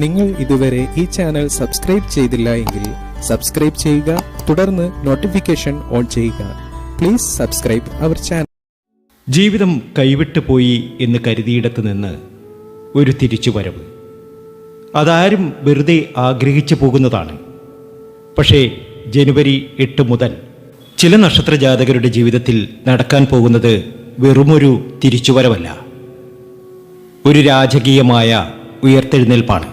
നിങ്ങൾ ഇതുവരെ ഈ ചാനൽ സബ്സ്ക്രൈബ് ചെയ്തില്ല എങ്കിൽ സബ്സ്ക്രൈബ് ചെയ്യുക, തുടർന്ന് നോട്ടിഫിക്കേഷൻ ഓൺ ചെയ്യുക. Please subscribe our channel. ജീവിതം കൈവിട്ടു പോയി എന്ന് കരുതിയിടത്ത് നിന്ന് ഒരു തിരിച്ചുവരവ്, അതാരും വെറുതെ ആഗ്രഹിച്ചു പോകുന്നതാണ്. പക്ഷേ ജനുവരി 8 മുതൽ ചില നക്ഷത്ര ജാതകരുടെ ജീവിതത്തിൽ നടക്കാൻ പോകുന്നത് വെറുമൊരു തിരിച്ചുവരവല്ല, ഒരു രാജകീയമായ ഉയർത്തെഴുന്നേൽപ്പാണ്.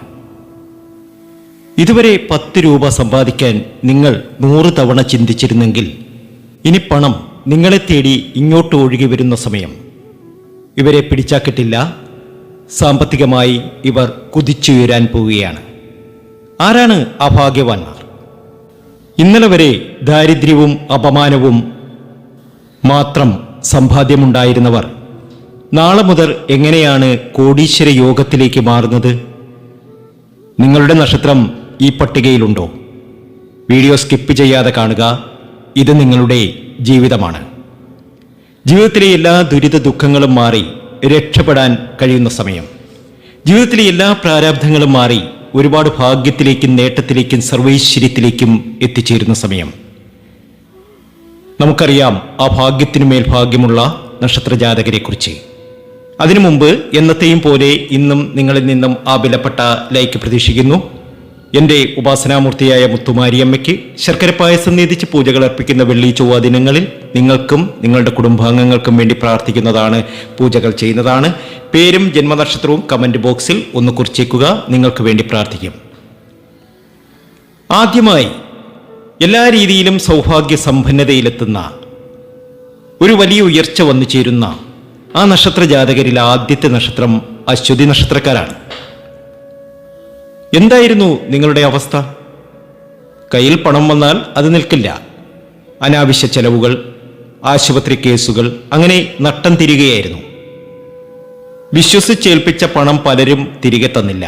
ഇതുവരെ 10 രൂപ സമ്പാദിക്കാൻ നിങ്ങൾ 100 തവണ ചിന്തിച്ചിരുന്നെങ്കിൽ ഇനി പണം നിങ്ങളെ തേടി ഇങ്ങോട്ട് ഒഴുകി വരുന്ന സമയം. ഇവരെ പിടിച്ചാൽ കിട്ടില്ല. സാമ്പത്തികമായി ഇവർ കുതിച്ചുയരാൻ പോവുകയാണ്. ആരാണ് അഭാഗ്യവാന്മാർ? ഇന്നലെ വരെ ദാരിദ്ര്യവും അപമാനവും മാത്രം സമ്പാദ്യമുണ്ടായിരുന്നവർ നാളെ മുതൽ എങ്ങനെയാണ് കോടീശ്വര യോഗത്തിലേക്ക് മാറുന്നത്? നിങ്ങളുടെ നക്ഷത്രം ഈ പട്ടികയിലുണ്ടോ? വീഡിയോ സ്കിപ്പ് ചെയ്യാതെ കാണുക. ഇത് നിങ്ങളുടെ ജീവിതമാണ്. ജീവിതത്തിലെ എല്ലാ ദുരിത ദുഃഖങ്ങളും മാറി രക്ഷപ്പെടാൻ കഴിയുന്ന സമയം. ജീവിതത്തിലെ എല്ലാ പ്രാരാബ്ധങ്ങളും മാറി ഒരുപാട് ഭാഗ്യത്തിലേക്കും നേട്ടത്തിലേക്കും സർവൈശ്വര്യത്തിലേക്കും എത്തിച്ചേരുന്ന സമയം. നമുക്കറിയാം ആ ഭാഗ്യത്തിനു മേൽ ഭാഗ്യമുള്ള നക്ഷത്ര ജാതകരെ കുറിച്ച്. അതിനു മുമ്പ് എന്നത്തെയും പോലെ ഇന്നും നിങ്ങളിൽ നിന്നും ആ വിലപ്പെട്ട ലൈക്ക് പ്രതീക്ഷിക്കുന്നു. എൻ്റെ ഉപാസനാമൂർത്തിയായ മുത്തുമാരിയമ്മയ്ക്ക് ശർക്കര പായസം നേതിച്ച് പൂജകൾ അർപ്പിക്കുന്ന വെള്ളി ചൊവ്വ ദിനങ്ങളിൽ നിങ്ങൾക്കും നിങ്ങളുടെ കുടുംബാംഗങ്ങൾക്കും വേണ്ടി പ്രാർത്ഥിക്കുന്നതാണ്, പൂജകൾ ചെയ്യുന്നതാണ്. പേരും ജന്മനക്ഷത്രവും കമന്റ് ബോക്സിൽ ഒന്ന് കുറിച്ചേക്കുക. നിങ്ങൾക്ക് വേണ്ടി പ്രാർത്ഥിക്കും. ആദ്യമായി എല്ലാ രീതിയിലും സൗഭാഗ്യ സമ്പന്നതയിലെത്തുന്ന ഒരു വലിയ ഉയർച്ച വന്നു ചേരുന്ന ആ നക്ഷത്ര ജാതകരിൽ ആദ്യത്തെ നക്ഷത്രം അശ്വതി നക്ഷത്രക്കാരാണ്. എന്തായിരുന്നു നിങ്ങളുടെ അവസ്ഥ? കയ്യിൽ പണം വന്നാൽ അത് നിൽക്കില്ല. അനാവശ്യ ചെലവുകൾ, ആശുപത്രി കേസുകൾ, അങ്ങനെ നട്ടം തിരികെയായിരുന്നു. വിശ്വസിച്ചേൽപ്പിച്ച പണം പലരും തിരികെ തന്നില്ല.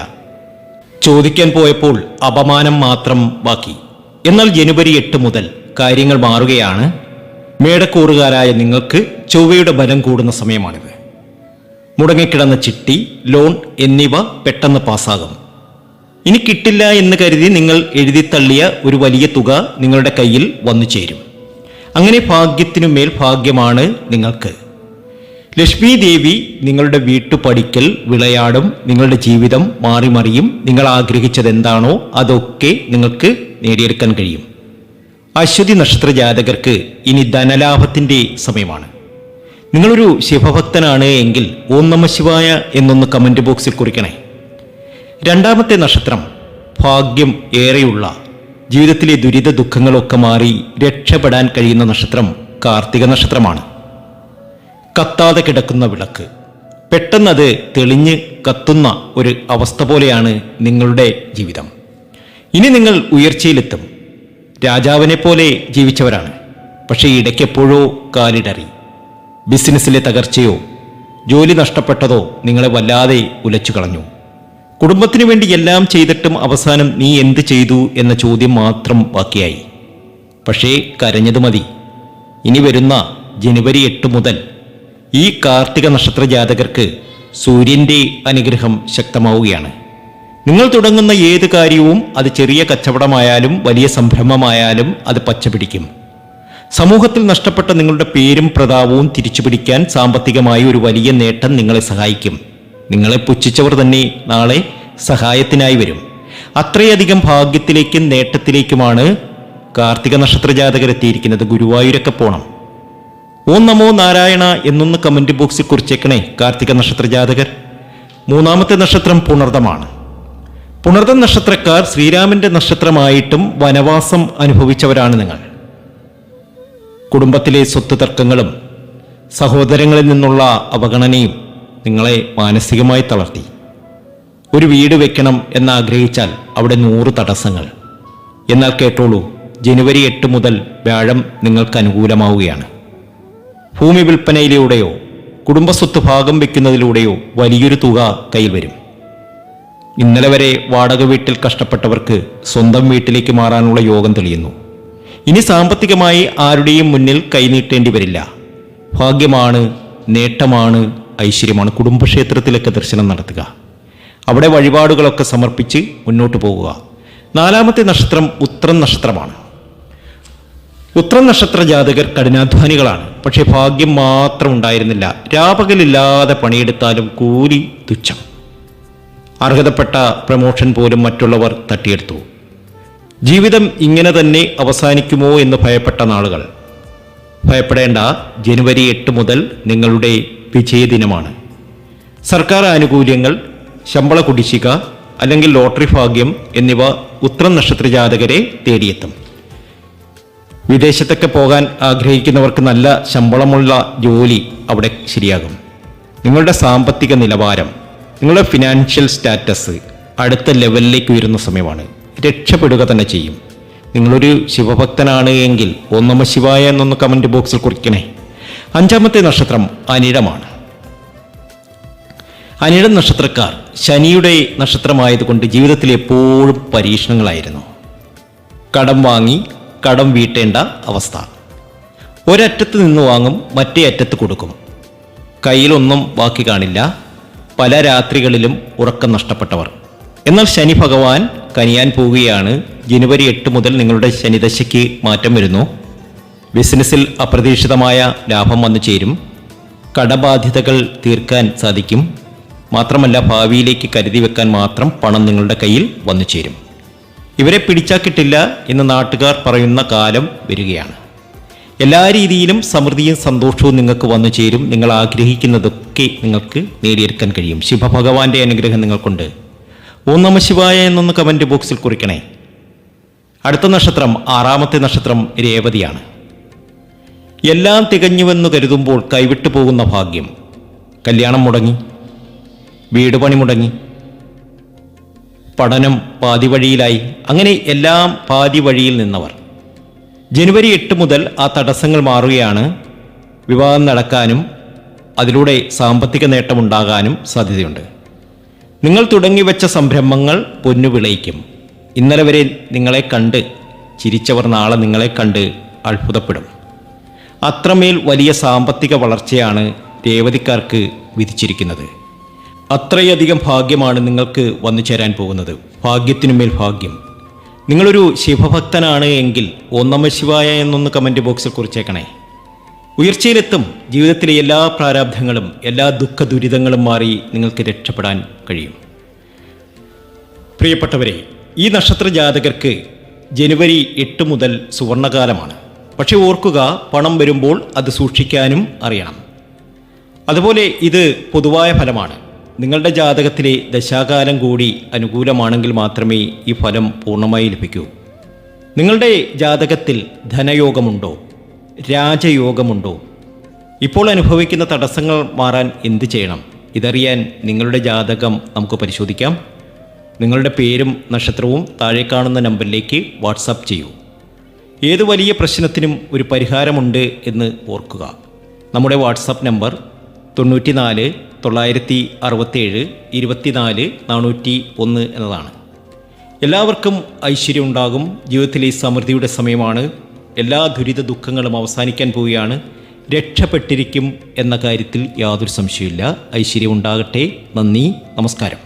ചോദിക്കാൻ പോയപ്പോൾ അപമാനം മാത്രം ബാക്കി. എന്നാൽ ജനുവരി 8 മുതൽ കാര്യങ്ങൾ മാറുകയാണ്. മേടക്കൂറുകാരായ നിങ്ങൾക്ക് ചൊവ്വയുടെ ബലം കൂടുന്ന സമയമാണിത്. മുടങ്ങിക്കിടന്ന ചിട്ടി, ലോൺ എന്നിവ പെട്ടെന്ന് പാസ്സാകും. ഇനി കിട്ടില്ല എന്ന് കരുതി നിങ്ങൾ എഴുതിത്തള്ളിയ ഒരു വലിയ തുക നിങ്ങളുടെ കയ്യിൽ വന്നു ചേരും. അങ്ങനെ ഭാഗ്യത്തിനു മേൽ ഭാഗ്യമാണ് നിങ്ങൾക്ക്. ലക്ഷ്മി ദേവി നിങ്ങളുടെ വീട്ടുപടിക്കൽ വിളയാടും. നിങ്ങളുടെ ജീവിതം മാറിമറിയും. നിങ്ങൾ ആഗ്രഹിച്ചത് എന്താണോ അതൊക്കെ നിങ്ങൾക്ക് നേടിയെടുക്കാൻ കഴിയും. അശ്വതി നക്ഷത്ര ജാതകർക്ക് ഇനി ധനലാഭത്തിന്റെ സമയമാണ്. നിങ്ങളൊരു ശിവഭക്തനാണ് എങ്കിൽ ഓം നമഃ ശിവായ എന്നൊന്ന് കമന്റ് ബോക്സിൽ കുറിക്കണേ. രണ്ടാമത്തെ നക്ഷത്രം ഭാഗ്യം ഏറെയുള്ള, ജീവിതത്തിലെ ദുരിത ദുഃഖങ്ങളൊക്കെ മാറി രക്ഷപ്പെടാൻ കഴിയുന്ന നക്ഷത്രം കാർത്തിക നക്ഷത്രമാണ്. കത്താതെ കിടക്കുന്ന വിളക്ക്, പെട്ടെന്നത് തെളിഞ്ഞ് കത്തുന്ന ഒരു അവസ്ഥ പോലെയാണ് നിങ്ങളുടെ ജീവിതം. ഇനി നിങ്ങൾ ഉയർച്ചയിലെത്തും. രാജാവിനെ പോലെ ജീവിച്ചവരാണ്. പക്ഷേ ഇടയ്ക്കെപ്പോഴോ കാലിടറി. ബിസിനസ്സിലെ തകർച്ചയോ ജോലി നഷ്ടപ്പെട്ടതോ നിങ്ങളെ വല്ലാതെ ഉലച്ചു കളഞ്ഞു. കുടുംബത്തിനു വേണ്ടി എല്ലാം ചെയ്തിട്ടും അവസാനം നീ എന്ത് ചെയ്തു എന്ന ചോദ്യം മാത്രം ബാക്കിയായി. പക്ഷേ കരഞ്ഞത് മതി. ഇനി വരുന്ന ജനുവരി 8 മുതൽ ഈ കാർത്തിക നക്ഷത്ര ജാതകർക്ക് സൂര്യന്റെ അനുഗ്രഹം ശക്തമാവുകയാണ്. നിങ്ങൾ തുടങ്ങുന്ന ഏത് കാര്യവും, അത് ചെറിയ കച്ചവടമായാലും വലിയ സംരംഭമായാലും, അത് പച്ചപിടിക്കും. സമൂഹത്തിൽ നഷ്ടപ്പെട്ട നിങ്ങളുടെ പേരും പ്രതാപവും തിരിച്ചുപിടിക്കാൻ സാമ്പത്തികമായി ഒരു വലിയ നേട്ടം നിങ്ങളെ സഹായിക്കും. നിങ്ങളെ പുച്ഛിച്ചവർ തന്നെ നാളെ സഹായത്തിനായി വരും. അത്രയധികം ഭാഗ്യത്തിലേക്കും നേട്ടത്തിലേക്കുമാണ് കാർത്തിക നക്ഷത്ര ജാതകരെത്തിയിരിക്കുന്നത്. ഗുരുവായൂരൊക്കെ പോണം. ഓം നമോ നാരായണ എന്നൊന്ന് കമന്റ് ബോക്സിൽ കുറിച്ചേക്കണേ കാർത്തിക നക്ഷത്ര ജാതകർ. മൂന്നാമത്തെ നക്ഷത്രം പുണർദമാണ്. പുണർദം നക്ഷത്രക്കാർ ശ്രീരാമന്റെ നക്ഷത്രമായിട്ടും വനവാസം അനുഭവിച്ചവരാണ് നിങ്ങൾ. കുടുംബത്തിലെ സ്വത്ത് തർക്കങ്ങളും സഹോദരങ്ങളിൽ നിന്നുള്ള അവഗണനയും നിങ്ങളെ മാനസികമായി തളർത്തി. ഒരു വീട് വെക്കണം എന്നാഗ്രഹിച്ചാൽ അവിടെ 100 തടസ്സങ്ങൾ. എന്നാൽ കേട്ടോളൂ, ജനുവരി 8 മുതൽ വ്യാഴം നിങ്ങൾക്ക് അനുകൂലമാവുകയാണ്. ഭൂമി വിൽപ്പനയിലൂടെയോ കുടുംബസ്വത്ത് ഭാഗം വയ്ക്കുന്നതിലൂടെയോ വലിയൊരു തുക കയ്യിൽ വരും. ഇന്നലെ വരെ വാടക വീട്ടിൽ കഷ്ടപ്പെട്ടവർക്ക് സ്വന്തം വീട്ടിലേക്ക് മാറാനുള്ള യോഗം തെളിയുന്നു. ഇനി സാമ്പത്തികമായി ആരുടെയും മുന്നിൽ കൈനീട്ടേണ്ടി വരില്ല. ഭാഗ്യമാണ്, നേട്ടമാണ്, ഐശ്വര്യമാണ്. കുടുംബക്ഷേത്രത്തിലൊക്കെ ദർശനം നടത്തുക, അവിടെ വഴിപാടുകളൊക്കെ സമർപ്പിച്ച് മുന്നോട്ട് പോകുക. 4ാമത്തെ നക്ഷത്രം ഉത്രം നക്ഷത്രമാണ്. ഉത്രം നക്ഷത്ര ജാതകർ കഠിനാധ്വാനികളാണ്. പക്ഷേ ഭാഗ്യം മാത്രം ഉണ്ടായിരുന്നില്ല. രാപകലില്ലാതെ പണിയെടുത്താലും കൂലി തുച്ഛം. അർഹതപ്പെട്ട പ്രമോഷൻ പോലും മറ്റുള്ളവർ തട്ടിയെടുത്തു. ജീവിതം ഇങ്ങനെ തന്നെ അവസാനിക്കുമോ എന്ന് ഭയപ്പെട്ട നാളുകൾ. ഭയപ്പെടേണ്ട, ജനുവരി 8 മുതൽ നിങ്ങളുടെ വിജയദിനമാണ്. സർക്കാർ ആനുകൂല്യങ്ങൾ, ശമ്പള കുടിശ്ശിക അല്ലെങ്കിൽ ലോട്ടറി ഭാഗ്യം എന്നിവ ഉത്രം നക്ഷത്ര ജാതകരെ തേടിയെത്തും. വിദേശത്തൊക്കെ പോകാൻ ആഗ്രഹിക്കുന്നവർക്ക് നല്ല ശമ്പളമുള്ള ജോലി അവിടെ ശരിയാകും. നിങ്ങളുടെ സാമ്പത്തിക നിലവാരം, നിങ്ങളുടെ ഫിനാൻഷ്യൽ സ്റ്റാറ്റസ് അടുത്ത ലെവലിലേക്ക് ഉയരുന്ന സമയമാണ്. രക്ഷപ്പെടുക തന്നെ ചെയ്യും. നിങ്ങളൊരു ശിവഭക്തനാണ് എങ്കിൽ ഓം നമഃ ശിവായ എന്നൊന്ന് കമൻറ്റ് ബോക്സിൽ കുറിക്കണേ. 5ാമത്തെ നക്ഷത്രം അനിഴമാണ്. അനിഴം നക്ഷത്രക്കാർ ശനിയുടെ നക്ഷത്രമായതുകൊണ്ട് ജീവിതത്തിൽ എപ്പോഴും പരീക്ഷണങ്ങളായിരുന്നു. കടം വാങ്ങി കടം വീട്ടേണ്ട അവസ്ഥ. ഒരറ്റത്ത് നിന്ന് വാങ്ങും, മറ്റേ അറ്റത്ത് കൊടുക്കും. കയ്യിലൊന്നും ബാക്കി കാണില്ല. പല രാത്രികളിലും ഉറക്കം നഷ്ടപ്പെട്ടവർ. എന്നാൽ ശനി ഭഗവാൻ കനിയാൻ പോവുകയാണ്. ജനുവരി 8 മുതൽ നിങ്ങളുടെ ശനിദശയ്ക്ക് മാറ്റം വരുന്നു. ബിസിനസ്സിൽ അപ്രതീക്ഷിതമായ ലാഭം വന്നു ചേരും. കടബാധ്യതകൾ തീർക്കാൻ സാധിക്കും. മാത്രമല്ല, ഭാവിയിലേക്ക് കരുതി വെക്കാൻ മാത്രം പണം നിങ്ങളുടെ കയ്യിൽ വന്നു ചേരും. ഇവരെ പിടിച്ചാൽ കിട്ടില്ല എന്ന് നാട്ടുകാർ പറയുന്ന കാലം വരികയാണ്. എല്ലാ രീതിയിലും സമൃദ്ധിയും സന്തോഷവും നിങ്ങൾക്ക് വന്നു ചേരും. നിങ്ങൾ ആഗ്രഹിക്കുന്നതൊക്കെ നിങ്ങൾക്ക് നേടിയെടുക്കാൻ കഴിയും. ശിവഭഗവാന്റെ അനുഗ്രഹം നിങ്ങൾക്കുണ്ട്. ഓം നമഃ ശിവായ എന്നൊന്ന് കമൻറ്റ് ബോക്സിൽ കുറിക്കണേ. അടുത്ത നക്ഷത്രം 6ാമത്തെ നക്ഷത്രം രേവതിയാണ്. എല്ലാം തികഞ്ഞുവെന്ന് കരുതുമ്പോൾ കൈവിട്ടു പോകുന്ന ഭാഗ്യം. കല്യാണം മുടങ്ങി, വീട് പണി മുടങ്ങി, പഠനം പാതി വഴിയിലായി, അങ്ങനെ എല്ലാം പാതി വഴിയിൽ നിന്നവർ. ജനുവരി 8 മുതൽ ആ തടസ്സങ്ങൾ മാറുകയാണ്. വിവാഹം നടക്കാനും അതിലൂടെ സാമ്പത്തിക നേട്ടമുണ്ടാകാനും സാധ്യതയുണ്ട്. നിങ്ങൾ തുടങ്ങിവെച്ച സംരംഭങ്ങൾ പൊന്നു വിളയിക്കും. ഇന്നലെ വരെ നിങ്ങളെ കണ്ട് ചിരിച്ചവർ നാളെ നിങ്ങളെ കണ്ട് അത്ഭുതപ്പെടും. അത്രമേൽ വലിയ സാമ്പത്തിക വളർച്ചയാണ് രേവതിക്കാർക്ക് വിധിച്ചിരിക്കുന്നത്. അത്രയധികം ഭാഗ്യമാണ് നിങ്ങൾക്ക് വന്നു ചേരാൻ പോകുന്നത്. ഭാഗ്യത്തിനുമേൽ ഭാഗ്യം. നിങ്ങളൊരു ശിവഭക്തനാണ് എങ്കിൽ ഓം നമഃ ശിവായ എന്നൊന്ന് കമൻറ്റ് ബോക്സിൽ കുറിച്ചേക്കണേ. ഉയർച്ചയിലെത്തും. ജീവിതത്തിലെ എല്ലാ പ്രാരാബ്ധങ്ങളും എല്ലാ ദുഃഖ ദുരിതങ്ങളും മാറി നിങ്ങൾക്ക് രക്ഷപ്പെടാൻ കഴിയും. പ്രിയപ്പെട്ടവരെ, ഈ നക്ഷത്ര ജാതകർക്ക് ജനുവരി 8 മുതൽ സുവർണകാലമാണ്. പക്ഷെ ഓർക്കുക, പണം വരുമ്പോൾ അത് സൂക്ഷിക്കാനും അറിയണം. അതുപോലെ ഇത് പൊതുവായ ഫലമാണ്. നിങ്ങളുടെ ജാതകത്തിലെ ദശാകാലം കൂടി അനുകൂലമാണെങ്കിൽ മാത്രമേ ഈ ഫലം പൂർണ്ണമായി ലഭിക്കൂ. നിങ്ങളുടെ ജാതകത്തിൽ ധനയോഗമുണ്ടോ, രാജയോഗമുണ്ടോ? ഇപ്പോൾ അനുഭവിക്കുന്ന തടസ്സങ്ങൾ മാറാൻ എന്ത് ചെയ്യണം? ഇതറിയാൻ നിങ്ങളുടെ ജാതകം നമുക്ക് പരിശോധിക്കാം. നിങ്ങളുടെ പേരും നക്ഷത്രവും താഴെ കാണുന്ന നമ്പറിലേക്ക് വാട്സാപ്പ് ചെയ്യൂ. ഏത് വലിയ പ്രശ്നത്തിനും ഒരു പരിഹാരമുണ്ട് എന്ന് ഓർക്കുക. നമ്മുടെ വാട്സാപ്പ് നമ്പർ 94 967 24 401 എന്നതാണ്. എല്ലാവർക്കും ഐശ്വര്യം ഉണ്ടാകും. ജീവിതത്തിലെ സമൃദ്ധിയുടെ സമയമാണ്. എല്ലാ ദുരിത ദുഃഖങ്ങളും അവസാനിക്കാൻ പോവുകയാണ്. രക്ഷപ്പെട്ടിരിക്കും എന്ന കാര്യത്തിൽ യാതൊരു സംശയമില്ല. ഐശ്വര്യം ഉണ്ടാകട്ടെ. നന്ദി, നമസ്കാരം.